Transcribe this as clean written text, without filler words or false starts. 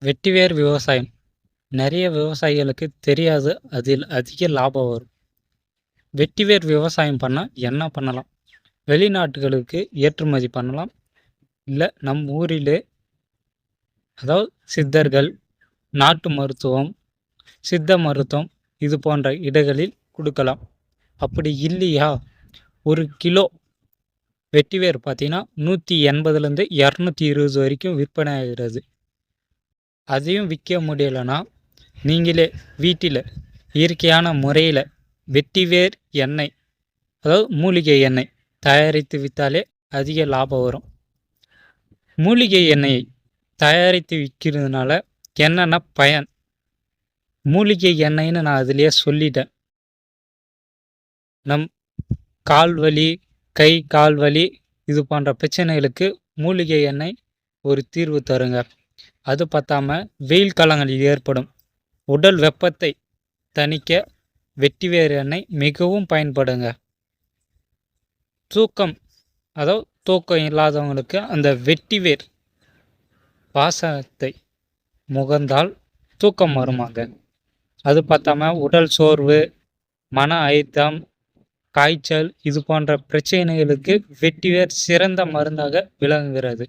வெட்டிவேர் விவசாயம் நிறைய விவசாயிகளுக்கு தெரியாது. அதில் அதிக லாபம் வரும். வெட்டிவேர் விவசாயம் பண்ணால் என்ன பண்ணலாம்? வெளிநாட்டுகளுக்கு ஏற்றுமதி பண்ணலாம். இல்லை நம் ஊரிலே, அதாவது சித்தர்கள், நாட்டு மருத்துவம், சித்த மருத்துவம் இது போன்ற இடங்களில் கொடுக்கலாம். அப்படி இல்லையா, ஒரு கிலோ வெட்டிவேர் பார்த்தீங்கன்னா 180லேருந்து 220 வரைக்கும் விற்பனை ஆகிறது. அதையும் விற்க முடியலைன்னா நீங்களே வீட்டில் இயற்கையான முறையில் வெட்டிவேர் எண்ணெய், அதாவது மூலிகை எண்ணெய் தயாரித்து விற்றாலே அதிக லாபம் வரும். மூலிகை எண்ணெயை தயாரித்து விற்கிறதுனால என்னென்ன பயன்? மூலிகை எண்ணெய்னு நான் அதிலேயே சொல்லிட்டேன். நம் கால் வலி, கை கால் வலி இது போன்ற பிரச்சனைகளுக்கு மூலிகை எண்ணெய் ஒரு தீர்வு தருங்க. அது பத்தாம வெயில் காலங்களில் ஏற்படும் உடல் வெப்பத்தை தணிக்க வெட்டிவேர் எண்ணெய் மிகவும் பயன்படுங்க. தூக்கம், அதாவது தூக்கம் இல்லாதவங்களுக்கு அந்த வெட்டிவேர் வாசத்தை முகர்ந்தால் தூக்கம் வருமாங்க. அது பத்தாம உடல் சோர்வு, மன அழுத்தம், காய்ச்சல் இது போன்ற பிரச்சனைகளுக்கு வெட்டிவேர் சிறந்த மருந்தாக விளங்குகிறது.